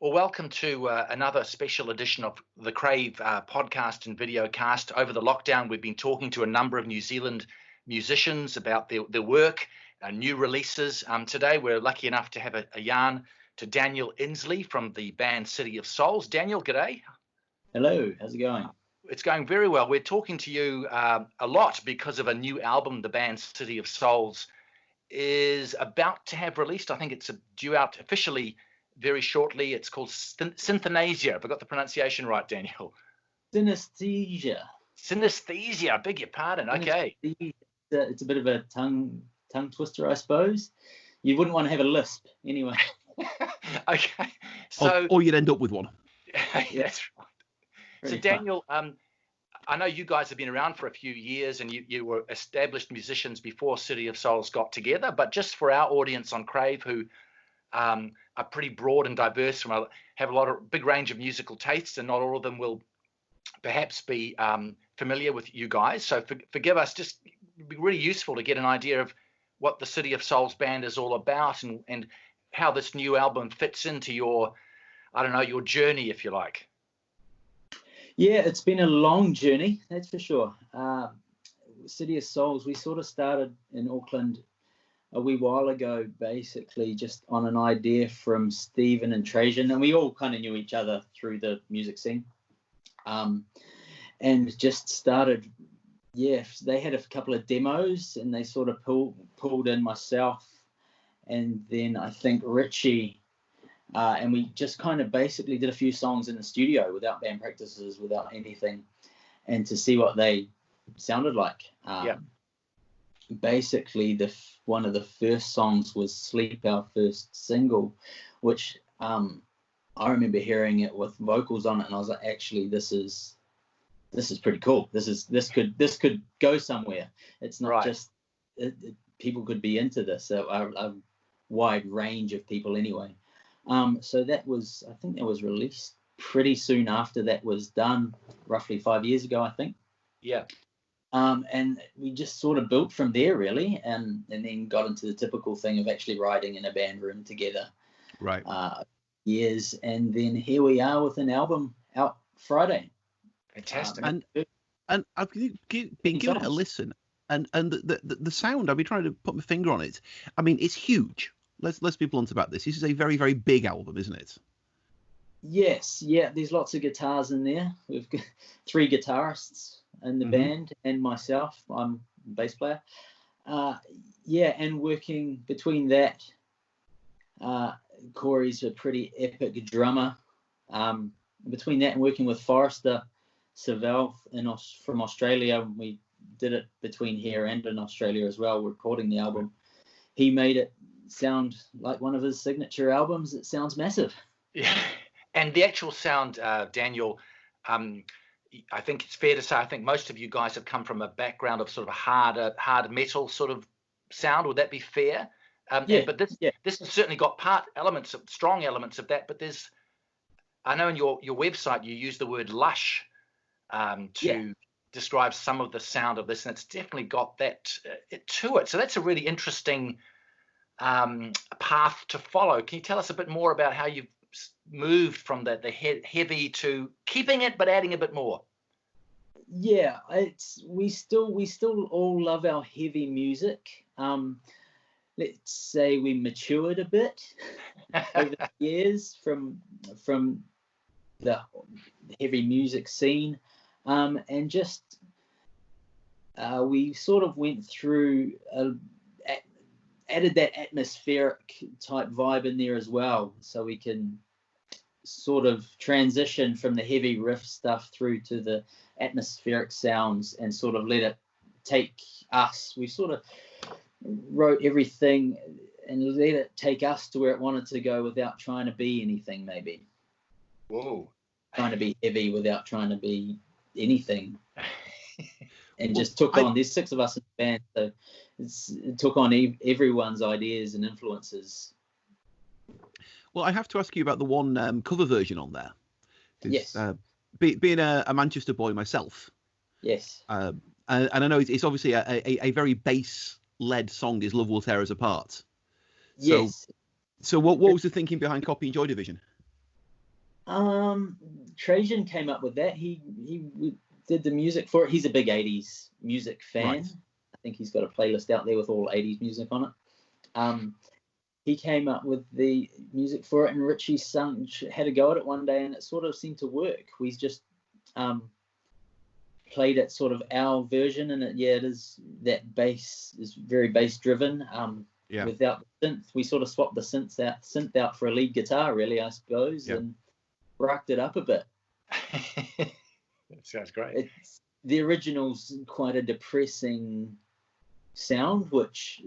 Well, welcome to another special edition of the Crave podcast and video cast. Over the lockdown, we've been talking to a number of New Zealand musicians about their work, new releases. Today, we're lucky enough to have a yarn to Daniel Inslee from the band City of Souls. Daniel, g'day. Hello, how's it going? It's going very well. We're talking to you a lot because of a new album the band City of Souls is about to have released. I think it's due out officially very shortly. It's called Synaesthesia. Have I got the pronunciation right, Daniel? Synaesthesia. Synaesthesia. I beg your pardon. Okay. It's a bit of a tongue twister, I suppose. You wouldn't want to have a lisp, anyway. Okay. So, or you'd end up with one. Yeah, that's right. So, Daniel, I know you guys have been around for a few years, and you were established musicians before City of Souls got together. But just for our audience on Crave, who are pretty broad and diverse, have a lot of big range of musical tastes, and not all of them will perhaps be familiar with you guys. So forgive us. Just it'd be really useful to get an idea of what the City of Souls band is all about, and how this new album fits into your journey, if you like. Yeah, it's been a long journey, that's for sure. City of Souls, we sort of started in Auckland a wee while ago, basically just on an idea from Stephen and Trajan, and we all kind of knew each other through the music scene, and just started. Yeah, they had a couple of demos, and they sort of pulled in myself, and then I think Ritchie, and we just kind of basically did a few songs in the studio without band practices, without anything, and to see what they sounded like. Basically, one of the first songs was Sleep, our first single, which I remember hearing it with vocals on it, and I was like, actually, this is pretty cool. This could go somewhere. It's not just people could be into this, a wide range of people anyway. So I think that was released pretty soon after that was done, roughly 5 years ago, I think. Yeah. And we just sort of built from there, really, and then got into the typical thing of actually writing in a band room together. Right. Years, and then here we are with an album out Friday. Fantastic. And I've been giving it a listen, and the sound, I've been trying to put my finger on it. I mean, it's huge. Let's be blunt about this. This is a very, very big album, isn't it? Yes. Yeah. There's lots of guitars in there. We've got 3 guitarists in the band, and myself. I'm a bass player. And working between that, Corey's a pretty epic drummer. Between that and working with Forrester Savell from Australia, we did it between here and in Australia as well, recording the album. He made it sound like one of his signature albums. It sounds massive. Yeah, and the actual sound, Daniel, I think it's fair to say, I think most of you guys have come from a background of sort of a hard metal sort of sound. Would that be fair? But this has certainly got strong elements of that. But I know in your website you use the word lush to describe some of the sound of this, and it's definitely got that to it. So that's a really interesting path to follow. Can you tell us a bit more about how you've moved from the heavy to keeping it but adding a bit more? Yeah, we still all love our heavy music. Let's say we matured a bit over the years from the heavy music scene, and just we sort of went through added that atmospheric type vibe in there as well, so we can sort of transition from the heavy riff stuff through to the atmospheric sounds and sort of let it take us. We sort of wrote everything and let it take us to where it wanted to go without trying to be anything, maybe. Whoa. Trying to be heavy without trying to be anything. And just took on, there's 6 of us in the band, so it took on everyone's ideas and influences. Well, I have to ask you about the one cover version on there. Yes. Being a Manchester boy myself. Yes. And I know it's obviously a very bass-led song, is Love Will Tear Us Apart. Yes. So what was the thinking behind Copy and Joy Division? Trajan came up with that. He did the music for it. He's a big 80s music fan. Right. I think he's got a playlist out there with all 80s music on it. He came up with the music for it, and Richie had a go at it one day, and it sort of seemed to work. We just played it sort of our version, and it is that bass is very bass driven. Without the synth, we sort of swapped the synth out for a lead guitar, really, I suppose, and rocked it up a bit. That sounds great. The original's quite a depressing sound, which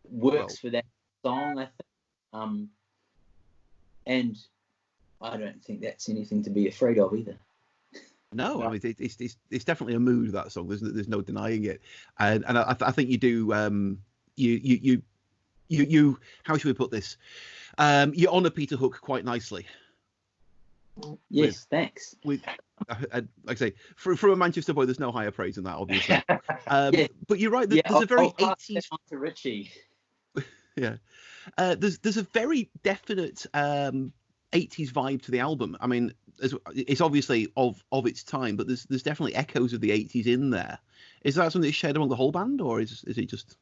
works for that song, I think. And I don't think that's anything to be afraid of either. No, I mean it's definitely a mood, that song. There's no denying it, and I think you do. You how should we put this? You honour Peter Hook quite nicely. Yes, thanks. Like I say, from a Manchester boy, there's no higher praise than that, obviously. But you're right. There's a very 80s to Ritchie. Yeah, there's a very definite 80s vibe to the album. I mean, it's obviously of its time, but there's definitely echoes of the 80s in there. Is that something that's shared among the whole band, or is it just?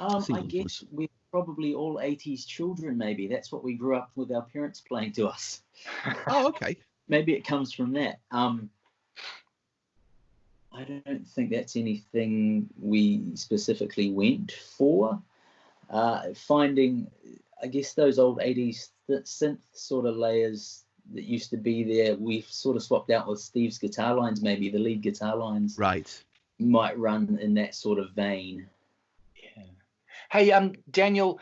I guess we're probably all 80s children. Maybe that's what we grew up with our parents playing to us. Oh, okay. Maybe it comes from that. I don't think that's anything we specifically went for. Finding, I guess, those old 80s synth sort of layers that used to be there, we've sort of swapped out with Steve's guitar lines. Maybe the lead guitar lines might run in that sort of vein. Yeah. Hey, Daniel,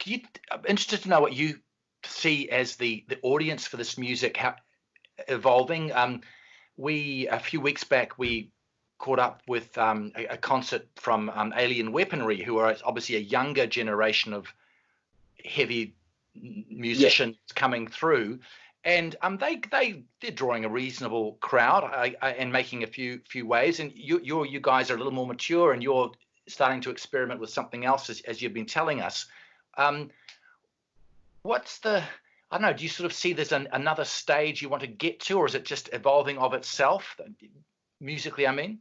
I'm interested to know what you see as the audience for this music evolving. A few weeks back, we caught up with a concert from Alien Weaponry, who are obviously a younger generation of heavy musicians coming through, and they're drawing a reasonable crowd and making a few waves. And you guys are a little more mature, and you're starting to experiment with something else, as you've been telling us. What's the, I don't know, do you sort of see there's another stage you want to get to, or is it just evolving of itself, musically, I mean?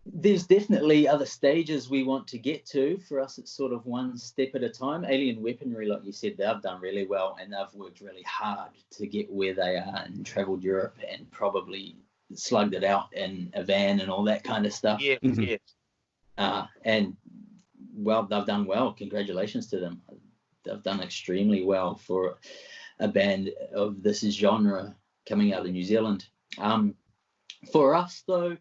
There's definitely other stages we want to get to. For us, it's sort of one step at a time. Alien Weaponry, like you said, they've done really well, and they've worked really hard to get where they are and travelled Europe and probably slugged it out in a van and all that kind of stuff. Yeah, yeah. And, well, they've done well. Congratulations to them. They've done extremely well for a band of this genre coming out of New Zealand. For us, though,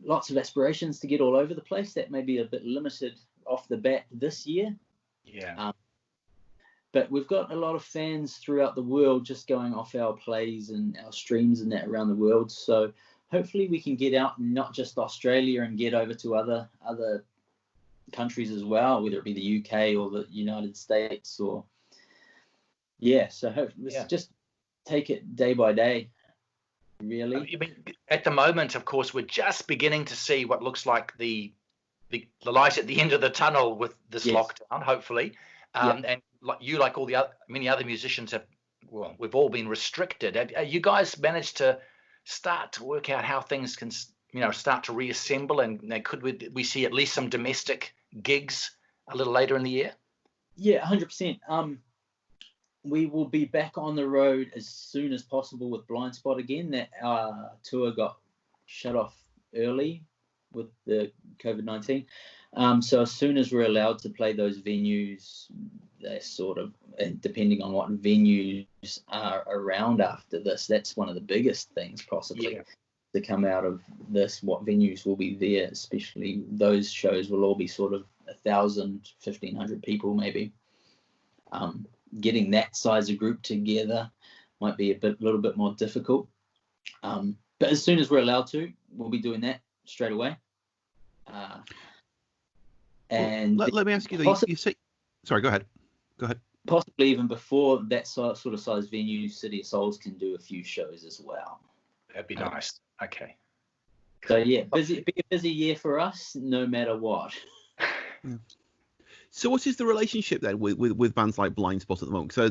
lots of aspirations to get all over the place. That may be a bit limited off the bat this year. Yeah. But we've got a lot of fans throughout the world just going off our plays and our streams and that around the world. So hopefully we can get out, not just Australia, and get over to other countries as well, whether it be the UK or the United States so hopefully just take it day by day, really. I mean, at the moment, of course, we're just beginning to see what looks like the light at the end of the tunnel with this lockdown, hopefully. And like all the many other musicians we've all been restricted. Have you guys managed to start to work out how things can start to reassemble, and could we see at least some domestic gigs a little later in the year? Yeah, 100%. We will be back on the road as soon as possible with Blind Spot again. That tour got shut off early with the COVID-19. So as soon as we're allowed to play those venues, they're sort of, depending on what venues are around after this, that's one of the biggest things possibly to come out of this, what venues will be there, especially those shows will all be sort of 1,000, 1,500 people maybe. Getting that size of group together might be a little bit more difficult. But as soon as we're allowed to, we'll be doing that straight away. And let me ask you, sorry, go ahead. Possibly even before that sort of size venue, City of Souls can do a few shows as well. That'd be nice. Okay. So be a busy year for us, no matter what. So what is the relationship then with bands like Blind Spot at the moment? So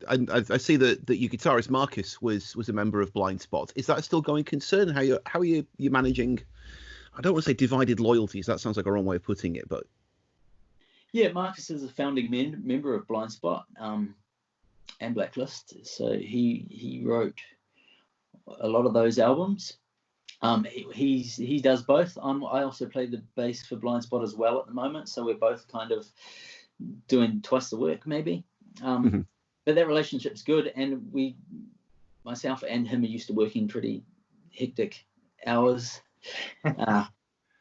I see that your guitarist Marcus was a member of Blind Spot. Is that still going concern? How are you managing? I don't want to say divided loyalties. That sounds like a wrong way of putting it, but yeah, Marcus is a founding member of Blind Spot and Blacklist. So he wrote a lot of those albums. He does both. I also play the bass for Blind Spot as well at the moment, so we're both kind of doing twice the work with but that relationship's good, and myself and him are used to working pretty hectic hours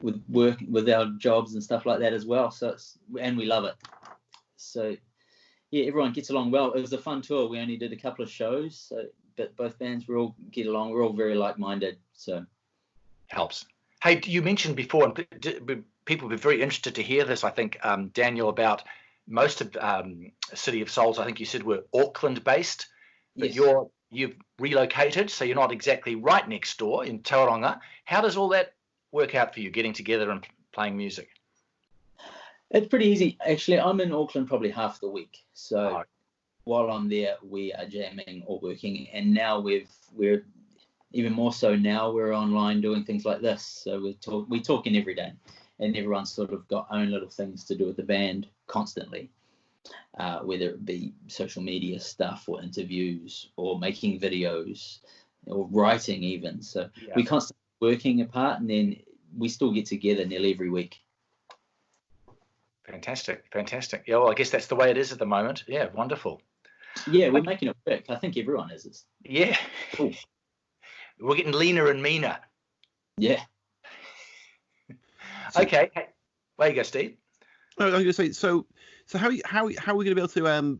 with our jobs and stuff like that as well, and we love it. So yeah, everyone gets along well. It was a fun tour. We only did a couple of shows, but both bands all get along. We're all very like-minded, so helps. Hey, you mentioned before, and people will be very interested to hear this, I think, Daniel, about most of City of Souls, I think you said, were Auckland-based, but yes. You've relocated, so you're not exactly right next door in Tauranga. How does all that work out for you, getting together and playing music? It's pretty easy. Actually, I'm in Auckland probably half the week, so while I'm there, we are jamming or working, and now we're even more so now we're online doing things like this. So we're talking every day, and everyone's sort of got own little things to do with the band constantly, whether it be social media stuff or interviews or making videos or writing even. So we constantly working apart, and then we still get together nearly every week. Fantastic. Yeah, well, I guess that's the way it is at the moment. Yeah, wonderful. Yeah, we're making it work. I think everyone is. Yeah. Cool. We're getting leaner and meaner. Yeah. Okay. Hey, where you go, Steve? I was going to say, so how are we going to be able to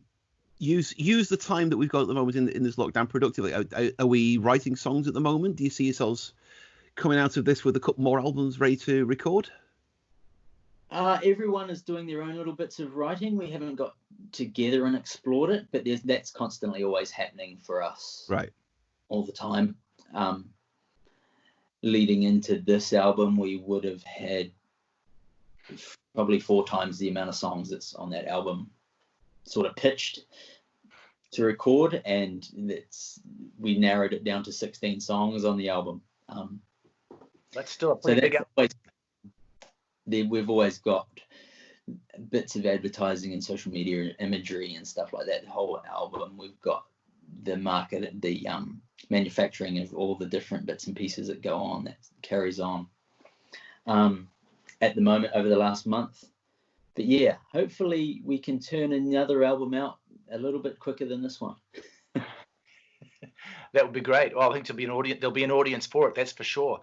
use the time that we've got at the moment in this lockdown productively? Are we writing songs at the moment? Do you see yourselves coming out of this with a couple more albums ready to record? Everyone is doing their own little bits of writing. We haven't got together and explored it, but that's constantly always happening for us. Right. All the time. Leading into this album, we would have had probably 4 times the amount of songs that's on that album sort of pitched to record, and we narrowed it down to 16 songs on the album. That's still a pretty big album. We've always got bits of advertising and social media imagery and stuff like that. The whole album, we've got the market, the manufacturing of all the different bits and pieces that go on, that carries on at the moment over the last month. But yeah, hopefully we can turn another album out a little bit quicker than this one. That would be great. Well, I think there'll be an audience for it, that's for sure.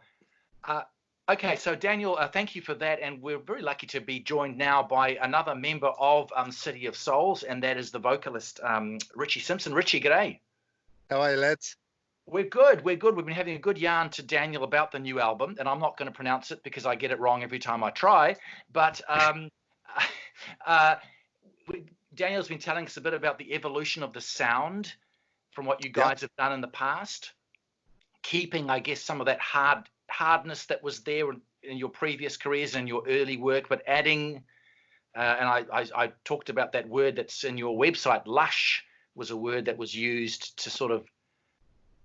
Okay, so Daniel, thank you for that, and we're very lucky to be joined now by another member of City of Souls, and that is the vocalist Richie Gray. How are you, lads? We're good. We've been having a good yarn to Daniel about the new album, and I'm not going to pronounce it because I get it wrong every time I try. But Daniel's been telling us a bit about the evolution of the sound from what you guys have done in the past, keeping, I guess, some of that hardness that was there in your previous careers and your early work, but adding, and I talked about that word that's in your website, lush, was a word that was used to sort of,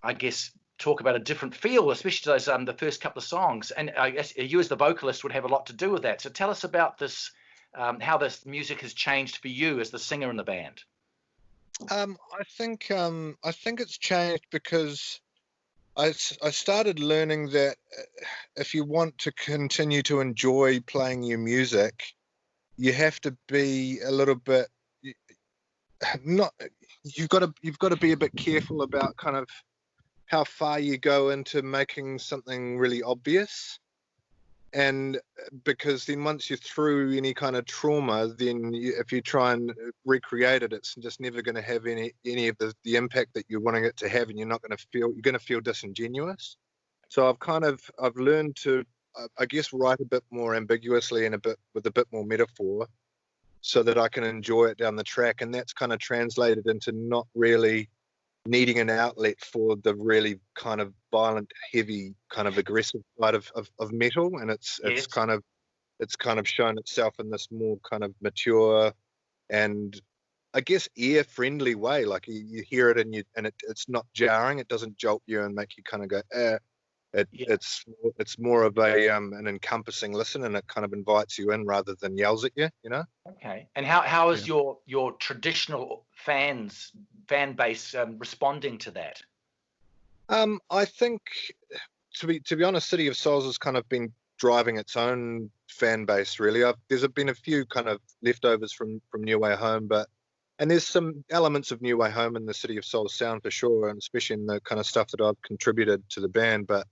I guess, talk about a different feel, especially those the first couple of songs. And I guess you as the vocalist would have a lot to do with that. So tell us about this, how this music has changed for you as the singer in the band. I think it's changed because I started learning that if you want to continue to enjoy playing your music, you have to be a little bit you've got to be a bit careful about kind of how far you go into making something really obvious. And because then once you're through any kind of trauma, then if you try and recreate it, it's just never going to have any of the impact that you're wanting it to have, and you're going to feel disingenuous. So I've learned to, I guess, write a bit more ambiguously and with a bit more metaphor, so that I can enjoy it down the track. And that's kind of translated into not really needing an outlet for the really kind of violent, heavy, kind of aggressive side of metal. And it's kind of it's kind of shown itself in this more kind of mature and I guess ear friendly way. Like you hear it and it's not jarring. It doesn't jolt you and make you kind of go, It's more of an encompassing listen, and it kind of invites you in rather than yells at you, you know? Okay. And how is your traditional fan base responding to that? I think, to be honest, City of Souls has kind of been driving its own fan base, really. There's been a few kind of leftovers from New Way Home, and there's some elements of New Way Home in the City of Souls sound for sure, and especially in the kind of stuff that I've contributed to the band. But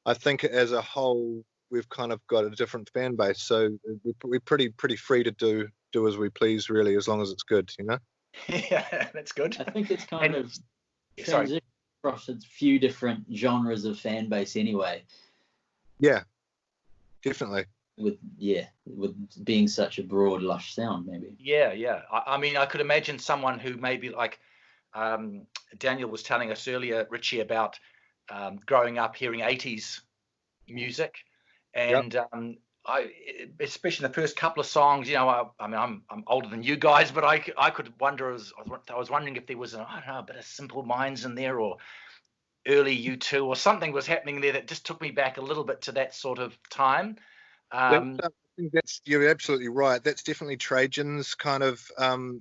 I think as a whole, we've kind of got a different fan base, so we're pretty free to do as we please, really, as long as it's good, you know. Yeah, that's good. I think it's kind of transition across a few different genres of fan base, anyway. Yeah, definitely. With being such a broad, lush sound, maybe. Yeah. I mean, I could imagine someone who maybe like Daniel was telling us earlier, Richie, about growing up hearing 80s music, and I, especially the first couple of songs, you know, I mean, I'm older than you guys, but I could wonder, I was wondering if there was a bit of Simple Minds in there, or early U2, or something was happening there that just took me back a little bit to that sort of time. I think you're absolutely right. That's definitely Trajan's kind of,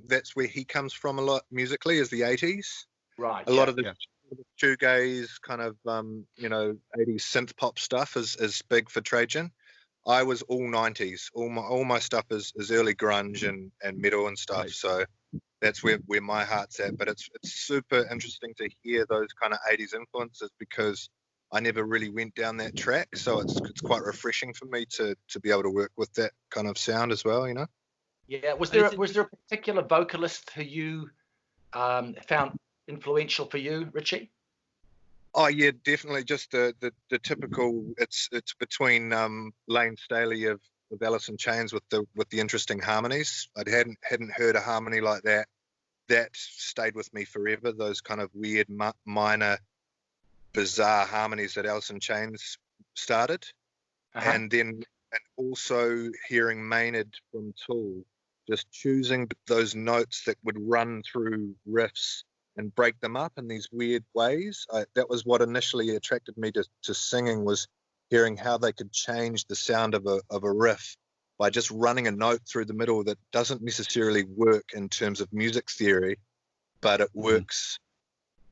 that's where he comes from a lot musically, is the 80s. Right. A lot of the shoegaze kind of, 80s synth pop stuff is big for Trajan. I was all 90s. All my stuff is early grunge and metal and stuff. Right. So that's where my heart's at. But it's super interesting to hear those kind of 80s influences, because I never really went down that track, so it's quite refreshing for me to be able to work with that kind of sound as well, you know. Yeah. Was there a particular vocalist who you found influential for you, Richie? Oh yeah, definitely. Just the typical. It's between Lane Staley of Alice in Chains with the interesting harmonies. I hadn't heard a harmony like that. That stayed with me forever. Those kind of weird minor, bizarre harmonies that Alice in Chains started, and also hearing Maynard from Tool, just choosing those notes that would run through riffs and break them up in these weird ways. That was what initially attracted me to singing, was hearing how they could change the sound of a riff by just running a note through the middle that doesn't necessarily work in terms of music theory, but it works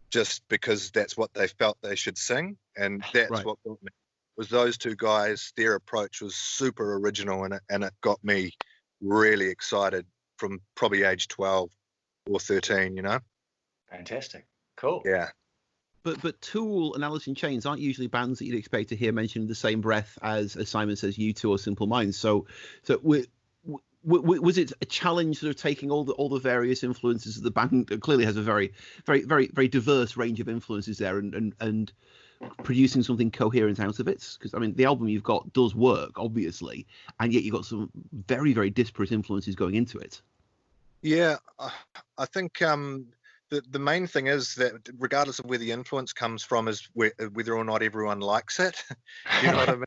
just because that's what they felt they should sing. And that's what got me. Was those two guys, their approach was super original, and it got me really excited from probably age 12 or 13, you know. Fantastic. Cool. Yeah. But Tool and Alice in Chains aren't usually bands that you'd expect to hear mentioned in the same breath as Simon Says U2 or Simple Minds. So was it a challenge sort of taking all the various influences of the band? It clearly has a very, very, very, very diverse range of influences there, and producing something coherent out of it? Because I mean, the album you've got does work, obviously, and yet you've got some very, very disparate influences going into it. Yeah, I think the main thing is that regardless of where the influence comes from, is whether or not everyone likes it. You know what I mean?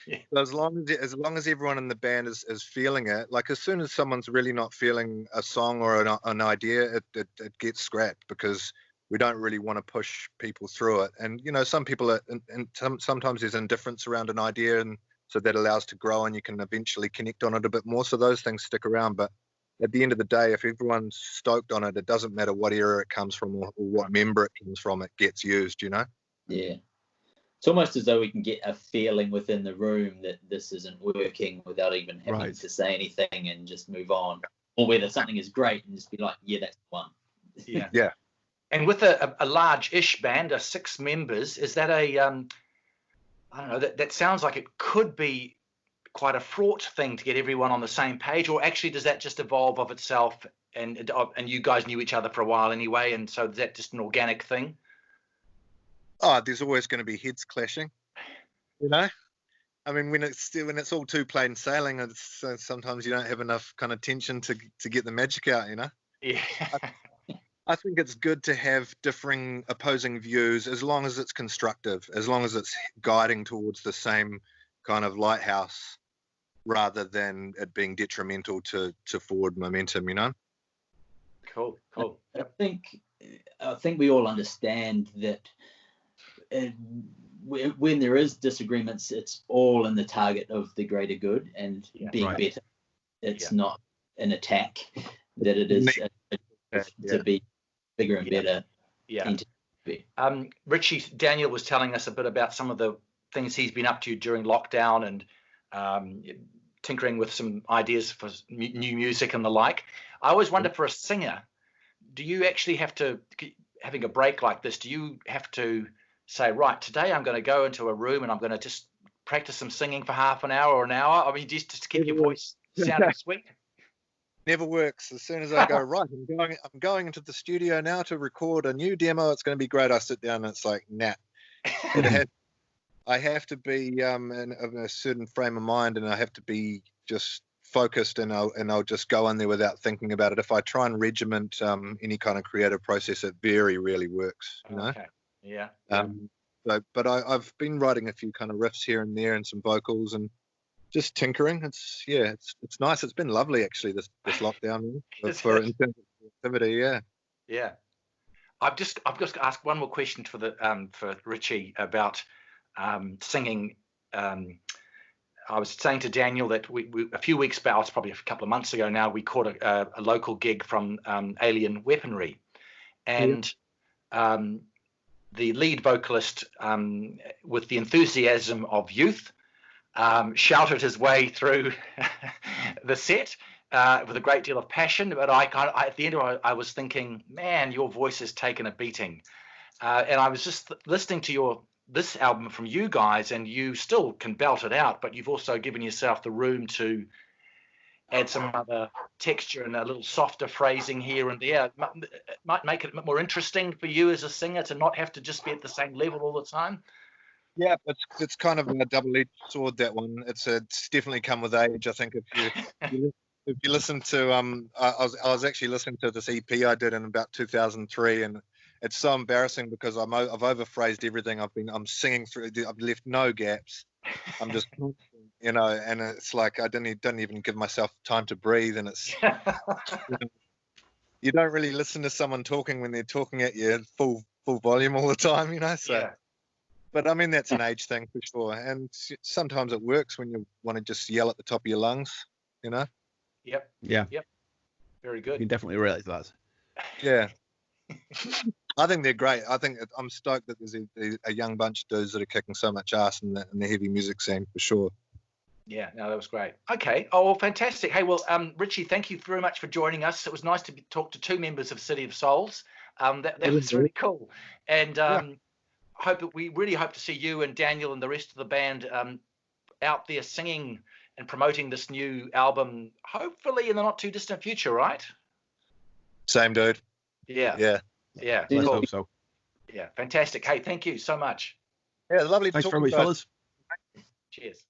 Yeah. So as long as everyone in the band is feeling it, like as soon as someone's really not feeling a song or an idea, it gets scrapped, because we don't really want to push people through it. And you know, some people are, and sometimes there's indifference around an idea, and so that allows to grow, and you can eventually connect on it a bit more. So those things stick around. But at the end of the day, if everyone's stoked on it, it doesn't matter what era it comes from or what member it comes from, it gets used, you know? Yeah. It's almost as though we can get a feeling within the room that this isn't working without even having to say anything, and just move on. Or whether something is great and just be like, yeah, that's the one. Yeah. Yeah. And with a large-ish band, 6 members, is that I don't know, that sounds like it could be quite a fraught thing to get everyone on the same page, or actually does that just evolve of itself, and you guys knew each other for a while anyway, and so is that just an organic thing? Oh, there's always going to be heads clashing, you know. I mean, when it's all too plain sailing, sometimes you don't have enough kind of tension to get the magic out, you know. Yeah. I think it's good to have differing opposing views, as long as it's constructive, as long as it's guiding towards the same kind of lighthouse. rather than it being detrimental to forward momentum, you know? Cool. I think we all understand that when there is disagreements, it's all in the target of the greater good and being better. It's not an attack, that it is to be bigger and better. Richie, Daniel was telling us a bit about some of the things he's been up to during lockdown and tinkering with some ideas for new music and the like. I always wonder, for a singer, do you actually have to, having a break like this, do you have to say, right, today I'm going to go into a room and I'm going to just practice some singing for half an hour or an hour? I mean, just to keep your voice sounding sweet? Never works. As soon as I go, right, I'm going into the studio now to record a new demo, it's going to be great, I sit down and it's like, nah. I have to be in a certain frame of mind, and I have to be just focused, and I'll just go in there without thinking about it. If I try and regiment any kind of creative process, it very rarely works, you know? Okay. Yeah. But I've been writing a few kind of riffs here and there and some vocals and just tinkering. It's nice. It's been lovely actually, this lockdown for in terms of activity. Yeah. I've just got to ask one more question for Richie about singing. I was saying to Daniel that we a few weeks back, it's probably a couple of months ago now, we caught a local gig from Alien Weaponry, and the lead vocalist, with the enthusiasm of youth, shouted his way through the set with a great deal of passion. But at the end of it, I was thinking, man, your voice has taken a beating. And I was just listening to this album from you guys, and you still can belt it out, but you've also given yourself the room to add some other texture and a little softer phrasing here and there. It might make it a bit more interesting for you as a singer to not have to just be at the same level all the time. Yeah, it's kind of a double-edged sword, that one. It's definitely come with age. I think if you listen to I was actually listening to this EP I did in about 2003, and it's so embarrassing because I've overphrased everything. I'm singing through. I've left no gaps. I'm just, you know, and it's like I didn't even give myself time to breathe, and it's you don't really listen to someone talking when they're talking at you full volume all the time, you know. So. Yeah. But I mean, that's an age thing for sure. And sometimes it works when you want to just yell at the top of your lungs, you know? Yep. Yeah. Yep. Very good. You can definitely realize that. Yeah. I think they're great. I'm stoked that there's a young bunch of dudes that are kicking so much ass in the heavy music scene, for sure. Yeah, no, that was great. Okay. Oh, well, fantastic. Hey, well, Richie, thank you very much for joining us. It was nice to talk to two members of City of Souls. That was really cool. And we really hope to see you and Daniel and the rest of the band out there singing and promoting this new album, hopefully in the not too distant future, right? Same, dude. Yeah. Let's Cool. hope so. Yeah, fantastic. Hey, thank you so much. Yeah, lovely to Thanks talk very much, about. fellas. Cheers.